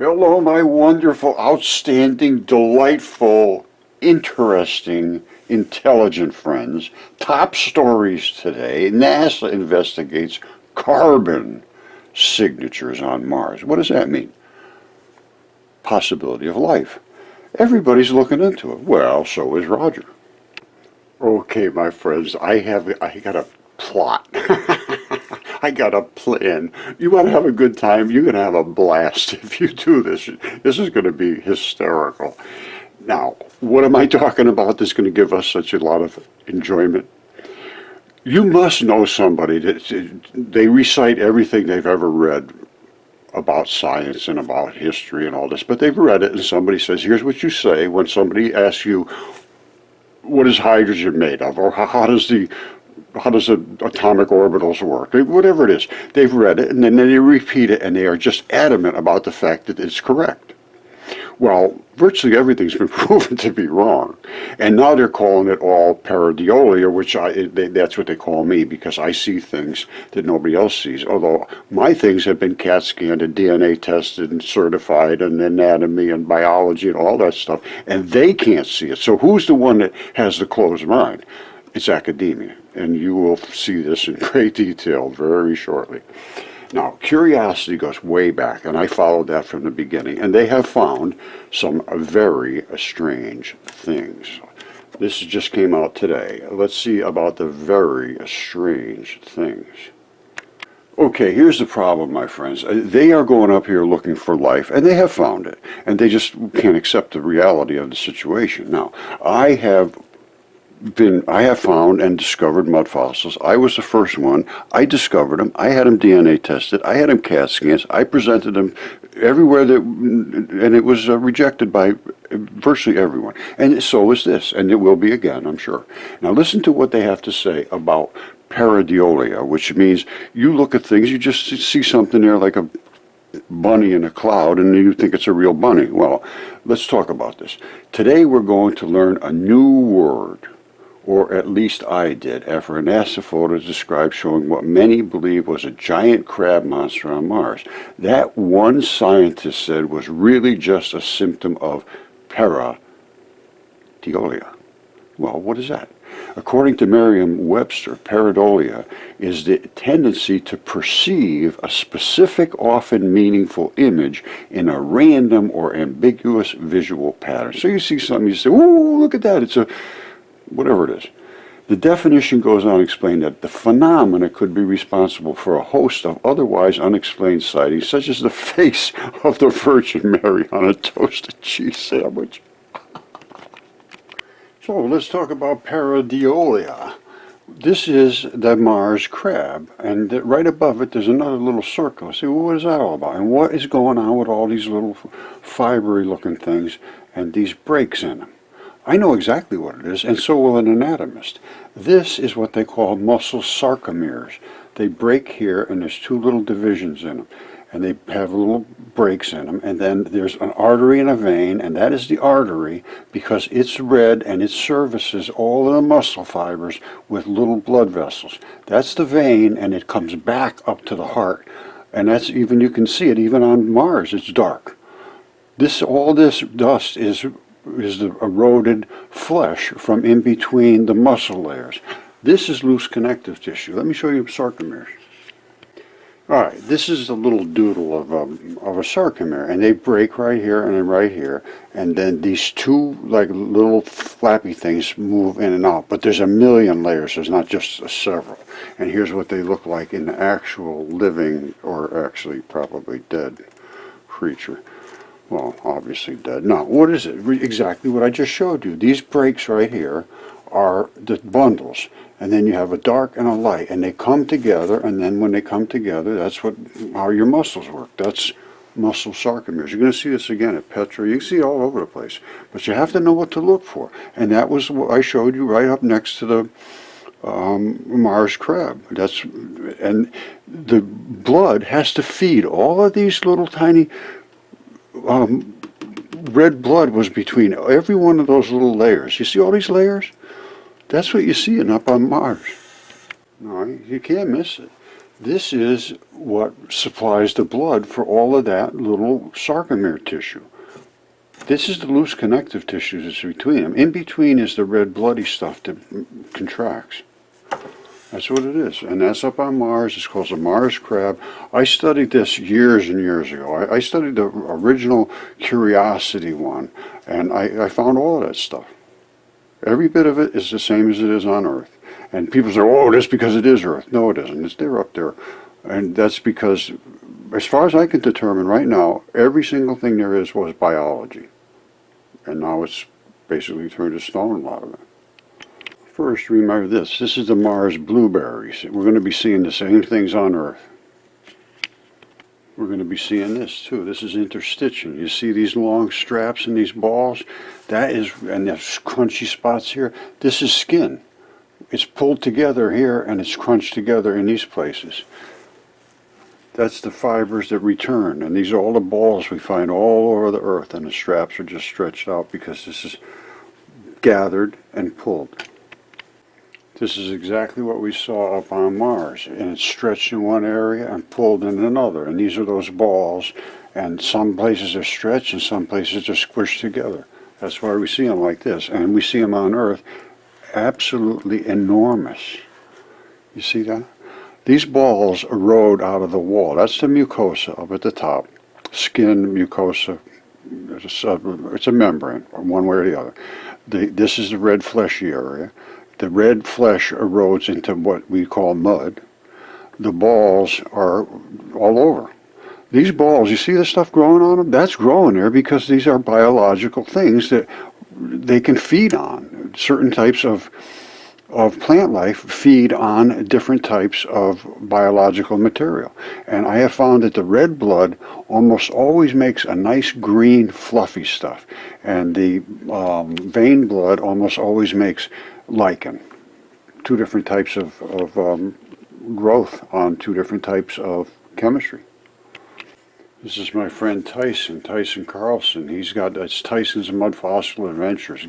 Hello, my wonderful, outstanding, delightful, interesting, intelligent friends. Top stories today. NASA investigates carbon signatures on Mars. What does that mean? Possibility of life. Everybody's looking into it. Well, so is Roger. Okay, my friends, I got a plot. I got a plan. You want to have a good time? You're going to have a blast if you do this. This is going to be hysterical. Now, what am I talking about that's going to give us such a lot of enjoyment? You must know somebody that they recite everything they've ever read about science and about history and all this, but they've read it and somebody says, here's what you say when somebody asks you, what is hydrogen made of? Or how does the atomic orbitals work? Whatever it is, they've read it and then they repeat it and they are just adamant about the fact that it's correct. Well, virtually everything's been proven to be wrong, and now they're calling it all pareidolia, which that's what they call me because I see things that nobody else sees. Although my things have been CAT scanned and DNA tested and certified and anatomy and biology and all that stuff, and they can't see it. So who's the one that has the closed mind? It's academia, and you will see this in great detail very shortly. Now, curiosity goes way back, and I followed that from the beginning, and they have found some very strange things. This just came out today. Let's see about the very strange things. Okay, here's the problem, my friends. They are going up here looking for life, and they have found it, and they just can't accept the reality of the situation. Now, I have found and discovered mud fossils. I was the first one. I discovered them. I had them DNA tested. I had them CAT scans. I presented them everywhere and it was rejected by virtually everyone. And so is this, and it will be again, I'm sure. Now listen to what they have to say about pareidolia, which means you look at things, you just see something there like a bunny in a cloud and you think it's a real bunny. Well, let's talk about this. Today we're going to learn a new word. Or at least I did, after a NASA photo described showing what many believe was a giant crab monster on Mars. That one scientist said was really just a symptom of pareidolia. Well, what is that? According to Merriam-Webster, pareidolia is the tendency to perceive a specific, often meaningful image in a random or ambiguous visual pattern. So you see something, you say, "Ooh, look at that, it's a..." whatever it is. The definition goes on to explain that the phenomena could be responsible for a host of otherwise unexplained sightings, such as the face of the Virgin Mary on a toasted cheese sandwich. So let's talk about pareidolia. This is the Mars crab, and right above it there's another little circle. See, well, what is that all about? And what is going on with all these little fibery looking things and these breaks in them? I know exactly what it is, and so will an anatomist. This is what they call muscle sarcomeres. They break here, and there's two little divisions in them, and they have little breaks in them, and then there's an artery and a vein, and that is the artery because it's red and it services all of the muscle fibers with little blood vessels. That's the vein, and it comes back up to the heart, and that's even, you can see it even on Mars, it's dark. All this dust is the eroded flesh from in between the muscle layers. This is loose connective tissue. Let me show you sarcomeres. All right, this is a little doodle of a sarcomere, and they break right here and then right here, and then these two like little flappy things move in and out. But there's a million layers. There's not just several. And here's what they look like in the actual living, or actually probably dead creature. Well, obviously dead. Now, what is it? Exactly what I just showed you. These breaks right here are the bundles. And then you have a dark and a light. And they come together, and then when they come together, that's how your muscles work. That's muscle sarcomeres. You're going to see this again at Petra. You can see it all over the place. But you have to know what to look for. And that was what I showed you right up next to the Mars crab. And the blood has to feed all of these little tiny... red blood was between every one of those little layers. You see all these layers? That's what you see up on Mars. No, you can't miss it. This is what supplies the blood for all of that little sarcomere tissue. This is the loose connective tissue that's between them. In between is the red bloody stuff that contracts. That's what it is. And that's up on Mars. It's called the Mars crab. I studied this years and years ago. I studied the original Curiosity one, and I found all of that stuff. Every bit of it is the same as it is on Earth. And people say, oh, that's because it is Earth. No, it isn't. It's there up there. And that's because, as far as I can determine right now, every single thing there is was biology. And now it's basically turned to stone, a lot of it. First, remember this. This is the Mars blueberries. We're going to be seeing the same things on Earth. We're going to be seeing this too. This is interstitium. You see these long straps and these balls? That is, and there's crunchy spots here. This is skin. It's pulled together here and it's crunched together in these places. That's the fibers that return, and these are all the balls we find all over the Earth, and the straps are just stretched out because this is gathered and pulled. This is exactly what we saw up on Mars, and it's stretched in one area and pulled in another, and these are those balls, and some places are stretched and some places are squished together. That's why we see them like this, and we see them on Earth absolutely enormous. You see that? These balls erode out of the wall. That's the mucosa up at the top. Skin, mucosa, it's a membrane, one way or the other. This is the red fleshy area. The red flesh erodes into what we call mud. The balls are all over. These balls, you see the stuff growing on them? That's growing there because these are biological things that they can feed on. Certain types of plant life feed on different types of biological material. And I have found that the red blood almost always makes a nice green fluffy stuff. And the vein blood almost always makes lichen. Two different types of growth on two different types of chemistry. This is my friend Tyson Carlson. He's got, it's Tyson's Mud Fossil Adventures.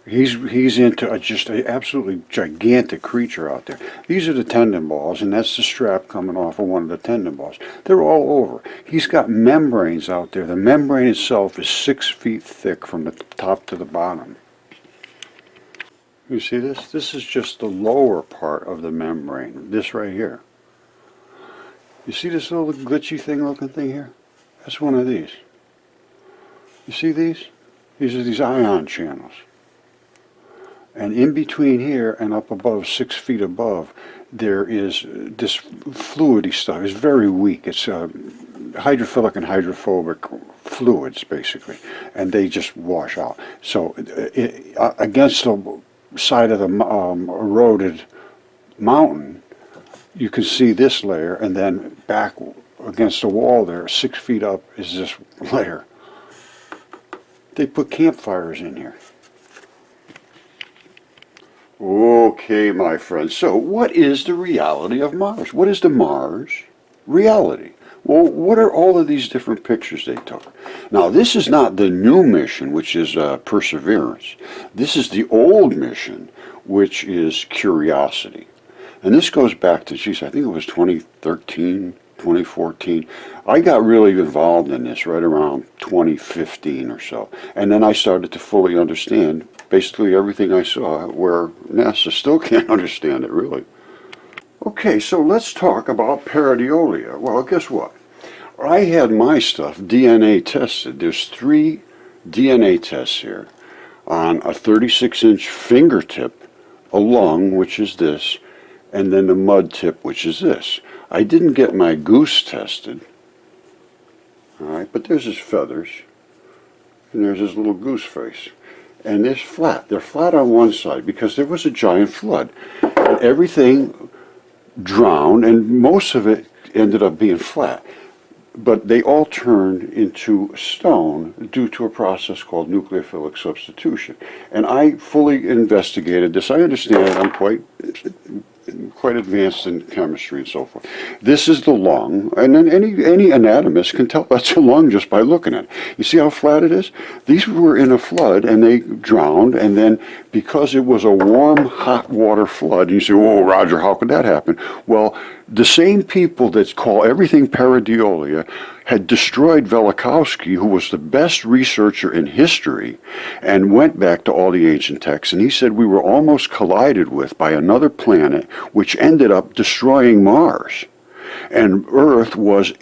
He's into just an absolutely gigantic creature out there. These are the tendon balls, and that's the strap coming off of one of the tendon balls. They're all over. He's got membranes out there. The membrane itself is 6 feet thick from the top to the bottom. You see this? This is just the lower part of the membrane. This right here. You see this little glitchy looking thing here? That's one of these. You see these? These are these ion channels. And in between here and up above, 6 feet above, there is this fluidy stuff. It's very weak. It's hydrophilic and hydrophobic fluids, basically. And they just wash out. So against the side of the eroded mountain, you can see this layer, and then back against the wall there, 6 feet up, is this layer. They put campfires in here. Okay, my friends, so what is the reality of Mars? What is the Mars reality? Well, what are all of these different pictures they took? Now, this is not the new mission, which is Perseverance. This is the old mission, which is Curiosity. And this goes back to, geez, I think it was 2013, 2014. I got really involved in this right around 2015 or so. And then I started to fully understand basically everything I saw, where NASA still can't understand it, really. Okay, so let's talk about pareidolia. Well, guess what? I had my stuff DNA tested. There's 3 DNA tests here on a 36-inch fingertip, a lung, which is this, and then the mud tip, which is this. I didn't get my goose tested, all right, but there's his feathers, and there's his little goose face. And they're flat. They're flat on one side because there was a giant flood. And everything drowned, and most of it ended up being flat. But they all turned into stone due to a process called nucleophilic substitution. And I fully investigated this. I understand, I'm quite quite advanced in chemistry and so forth. This is the lung, and then any anatomist can tell that's a lung just by looking at it. You see how flat it is? These were in a flood, and they drowned, and then because it was a warm, hot water flood, you say, "Oh, Roger, how could that happen?" Well, the same people that call everything pareidolia had destroyed Velikovsky, who was the best researcher in history, and went back to all the ancient texts, and he said we were almost collided with by another planet, which ended up destroying Mars. And Earth was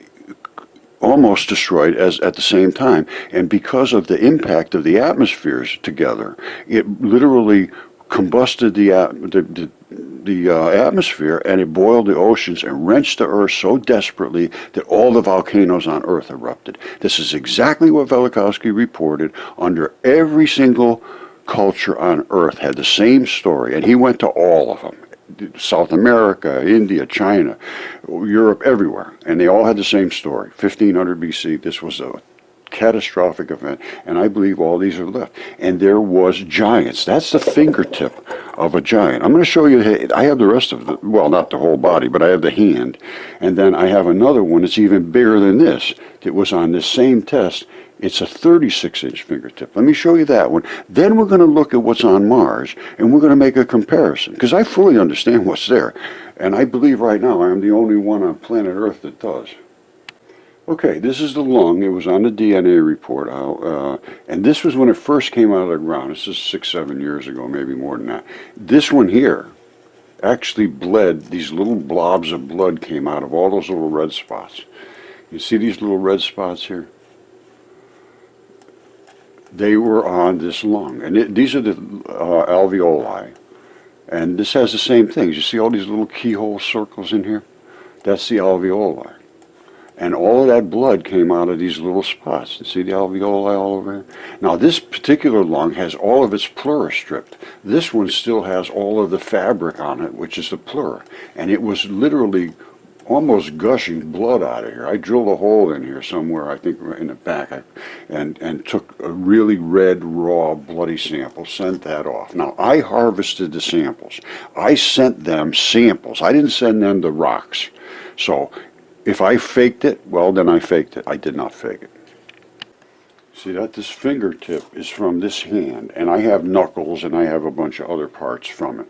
almost destroyed at the same time. And because of the impact of the atmospheres together, it literally combusted the atmosphere, and it boiled the oceans and wrenched the earth so desperately that all the volcanoes on earth erupted. This is exactly what Velikovsky reported. Under every single culture on earth had the same story, and he went to all of them. South America, India, China, Europe, everywhere. And they all had the same story. 1500 BC, this was a catastrophic event, and I believe all these are left. And there was giants. That's the fingertip of a giant. I'm going to show you, I have the rest of the, well, not the whole body, but I have the hand. And then I have another one that's even bigger than this that was on this same test. It's a 36-inch fingertip. Let me show you that one. Then we're going to look at what's on Mars, and we're going to make a comparison, because I fully understand what's there. And I believe right now I am the only one on planet Earth that does. Okay, this is the lung. It was on the DNA report. And this was when it first came out of the ground. This is 6, 7 years ago, maybe more than that. This one here actually bled. These little blobs of blood came out of all those little red spots. You see these little red spots here? They were on this lung. And these are the alveoli. And this has the same things. You see all these little keyhole circles in here? That's the alveoli. And all of that blood came out of these little spots. You see the alveoli all over here? Now this particular lung has all of its pleura stripped. This one still has all of the fabric on it, which is the pleura. And it was literally almost gushing blood out of here. I drilled a hole in here somewhere, I think in the back, and took a really red, raw, bloody sample, sent that off. Now, I harvested the samples. I sent them samples. I didn't send them the rocks. So if I faked it, well, then I faked it. I did not fake it. See that this fingertip is from this hand, and I have knuckles, and I have a bunch of other parts from it.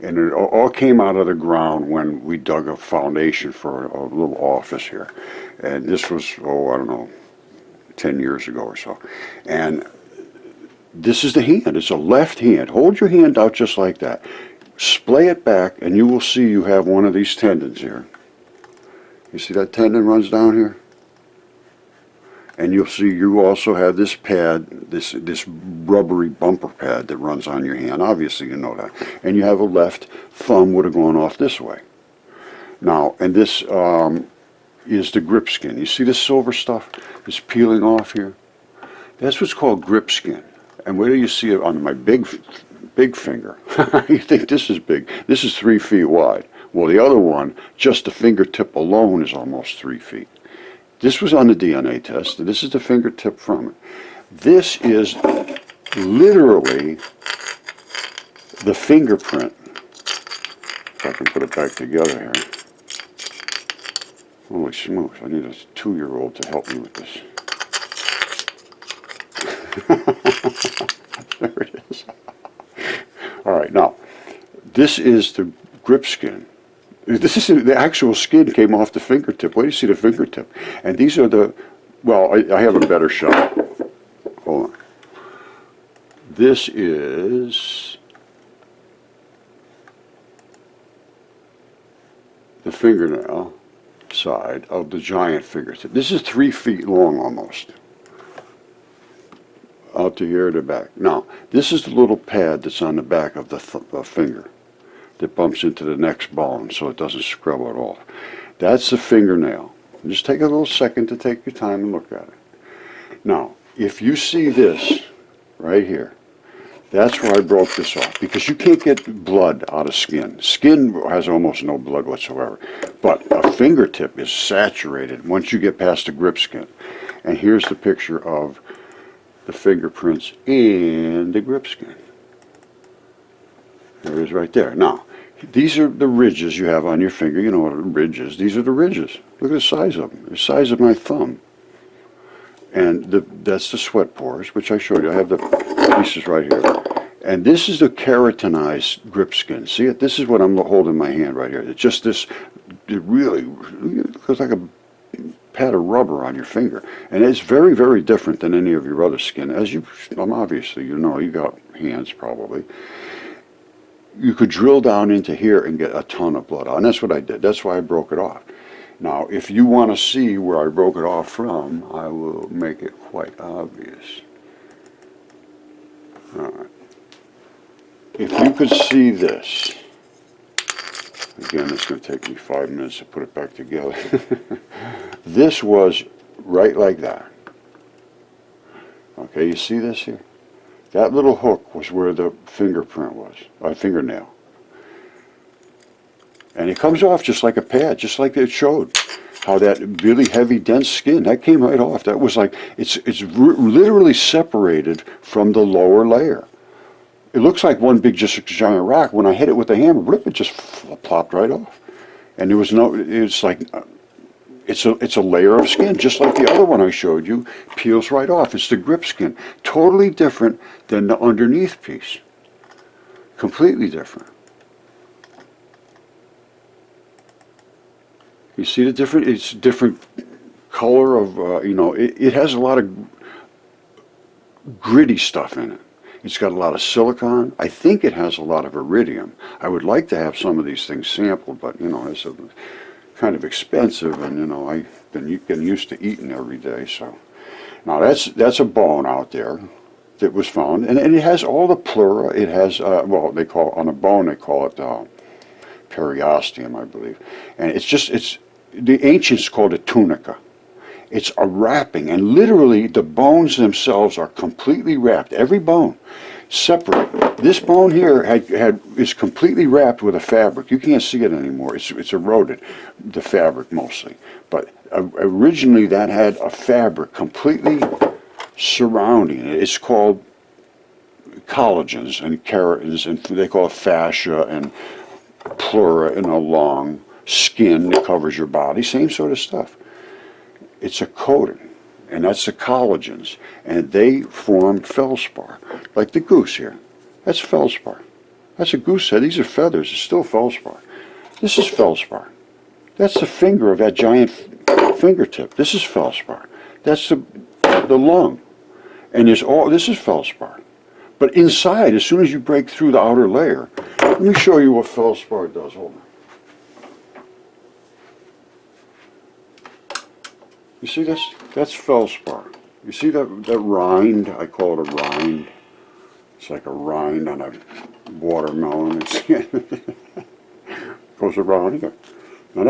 And it all came out of the ground when we dug a foundation for a little office here. And this was, oh, I don't know, 10 years ago or so. And this is the hand. It's a left hand. Hold your hand out just like that. Splay it back, and you will see you have one of these tendons here. You see that tendon runs down here? And you'll see you also have this pad, this rubbery bumper pad that runs on your hand. Obviously you know that. And you have a left thumb would have gone off this way. Now, and this is the grip skin. You see this silver stuff that's peeling off here? That's what's called grip skin. And where do you see it on my big finger? You think this is big. This is 3 feet wide. Well, the other one, just the fingertip alone is almost 3 feet. This was on the DNA test, and this is the fingertip from it. This is literally the fingerprint. If I can put it back together here. Holy smokes, I need a 2-year-old to help me with this. There it is. All right, now, this is the grip skin. This is the actual skin came off the fingertip. Where do you see the fingertip? And these are the, well, I have a better shot. Hold on. This is the fingernail side of the giant fingertip. This is 3 feet long almost. Out to here to back. Now, this is the little pad that's on the back of the finger that bumps into the next bone so it doesn't scrub it off. That's the fingernail. Just take a little second to take your time and look at it. Now, if you see this right here, that's where I broke this off, because you can't get blood out of skin. Skin has almost no blood whatsoever, but a fingertip is saturated once you get past the grip skin. And here's the picture of the fingerprints in the grip skin. There it is right there. Now, These are the ridges you have on your finger. You know what a ridge is. These are the ridges. Look at the size of them. The size of my thumb. And that's the sweat pores, which I showed you. I have the pieces right here. And this is the keratinized grip skin. See it? This is what I'm holding in my hand right here. It's just this, it really looks like a pad of rubber on your finger. And it's very, very different than any of your other skin. As you, obviously, you know, you got hands probably. You could drill down into here and get a ton of blood out. And that's what I did. That's why I broke it off. Now, if you want to see where I broke it off from, I will make it quite obvious. All right. If you could see this, again, it's going to take me 5 minutes to put it back together. This was right like that. Okay, you see this here? That little hook was where the fingerprint was, a fingernail. And it comes off just like a pad, just like it showed. How that really heavy, dense skin, that came right off. That was like, it's literally separated from the lower layer. It looks like one big, just a giant rock. When I hit it with the hammer, rip, it just plopped right off. And there was no, it's like, it's a layer of skin, just like the other one I showed you, peels right off. It's the grip skin. Totally different than the underneath piece. Completely different. You see the different, it's different color of, you know, it has a lot of gritty stuff in it. It's got a lot of silicon. I think it has a lot of iridium. I would like to have some of these things sampled, but, you know, it's kind of expensive, and, you know, I've been getting used to eating every day, so. Now, that's a bone out there that was found, and it has all the pleura. It has, well, they call, on a bone, they call it periosteum, I believe. And the ancients called it tunica. It's a wrapping, and literally the bones themselves are completely wrapped. Every bone, separate. This bone here is completely wrapped with a fabric. You can't see it anymore. It's eroded, the fabric mostly. But originally that had a fabric completely surrounding it. It's called collagens and keratins, and they call it fascia and pleura in a long skin that covers your body. Same sort of stuff. It's a coating, and that's the collagens, and they form feldspar, like the goose here. That's feldspar. That's a goose head. These are feathers. It's still feldspar. This is feldspar. That's the finger of that giant fingertip. This is feldspar. That's the lung, and this is feldspar. But inside, as soon as you break through the outer layer, let me show you what feldspar does. Hold on. You see this? That's feldspar. You see that rind? I call it a rind. It's like a rind on a watermelon. Goes around here. Now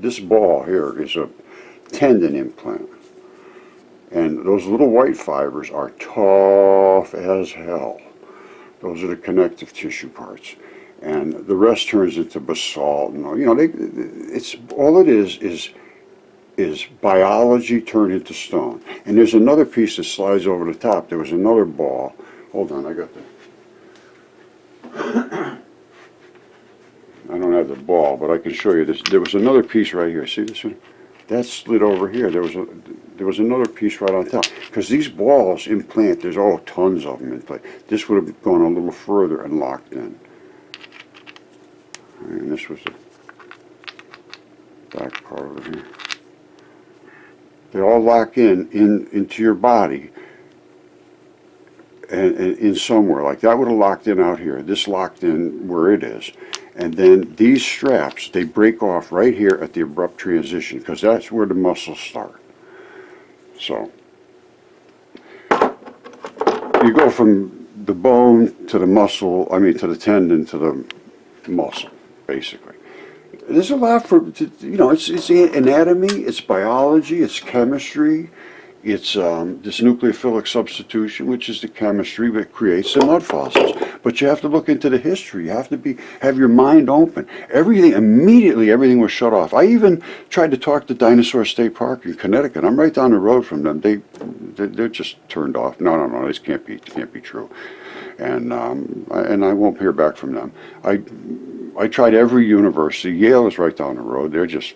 this ball here is a tendon implant. And those little white fibers are tough as hell. Those are the connective tissue parts. And the rest turns into basalt. And, you know, it's all it is biology turned into stone. And there's another piece that slides over the top. There was another ball. Hold on, I got I don't have the ball, but I can show you this. There was another piece right here. See this one? That slid over here. There was another piece right on top. Because these balls implant, there's tons of them in place. This would have gone a little further and locked in. And this was the back part over here. They all lock into your body and in somewhere. Like that would have locked in out here. This locked in where it is. And then these straps, they break off right here at the abrupt transition, because that's where the muscles start. So you go from the bone to the muscle, to the tendon to the muscle, basically. There's a lot it's anatomy, it's biology, it's chemistry, it's this nucleophilic substitution, which is the chemistry that creates the mud fossils. But you have to look into the history. You have to have your mind open. Immediately everything was shut off. I even tried to talk to Dinosaur State Park in Connecticut. I'm right down the road from them. They're just turned off. No, this can't be true. And I won't hear back from them. I tried every university. Yale is right down the road. They're just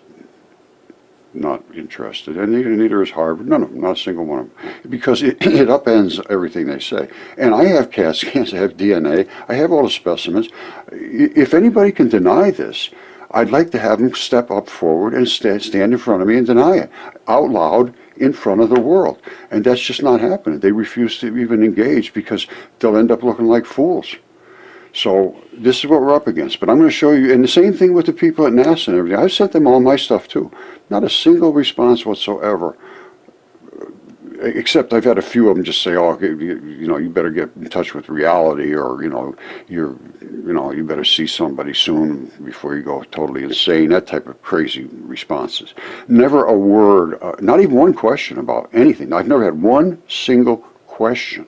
not interested, and neither is Harvard. None of them, not a single one of them, because it upends everything they say. And I have CAT scans, I have DNA, I have all the specimens. If anybody can deny this, I'd like to have them step up forward and stand in front of me and deny it out loud in front of the world. And that's just not happening. They refuse to even engage because they'll end up looking like fools. So this is what we're up against. But I'm going to show you, and the same thing with the people at NASA and everything. I've sent them all my stuff too. Not a single response whatsoever, except I've had a few of them just say, "Oh, you better get in touch with reality," or you better see somebody soon before you go totally insane. That type of crazy responses. Never a word, not even one question about anything. I've never had one single question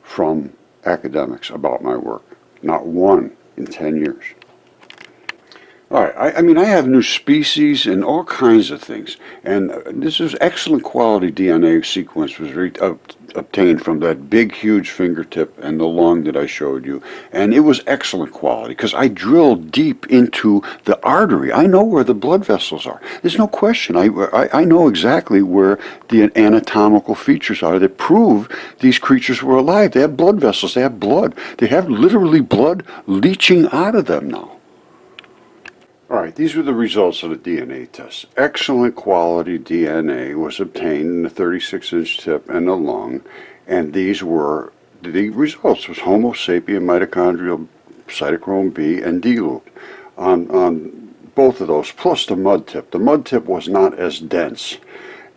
from academics about my work. Not one in 10 years. All right, I mean, I have new species and all kinds of things, and this is excellent quality DNA sequence was obtained from that big, huge fingertip and the lung that I showed you, and it was excellent quality because I drilled deep into the artery. I know where the blood vessels are. There's no question. I know exactly where the anatomical features are that prove these creatures were alive. They have blood vessels. They have blood. They have literally blood leaching out of them now. All right, these were the results of the DNA test. Excellent quality DNA was obtained in the 36-inch tip and the lung, and these were the results. Was Homo sapien mitochondrial cytochrome B and D loop on both of those, plus the mud tip. The mud tip was not as dense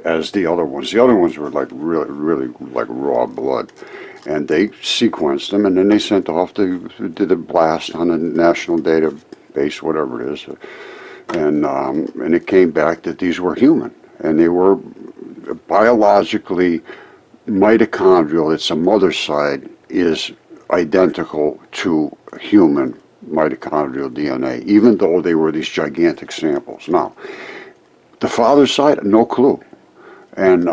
as the other ones. The other ones were like really like raw blood. And they sequenced them, and then they sent off did the blast on the national database, whatever it is, and it came back that these were human, and they were biologically mitochondrial. It's a mother side is identical to human mitochondrial DNA, even though they were these gigantic samples. Now, the father's side, no clue, and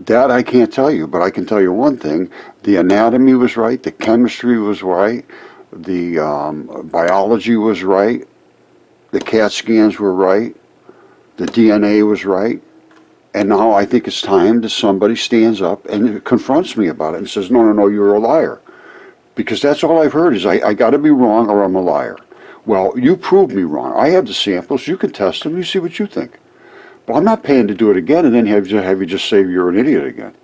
that I can't tell you, but I can tell you one thing: the anatomy was right, the chemistry was right, the biology was right, the CAT scans were right, the DNA was right, and now I think it's time that somebody stands up and confronts me about it and says, no, you're a liar. Because that's all I've heard is I got to be wrong or I'm a liar. Well, you proved me wrong. I have the samples, you can test them, you see what you think. But I'm not paying to do it again and then have you just say you're an idiot again.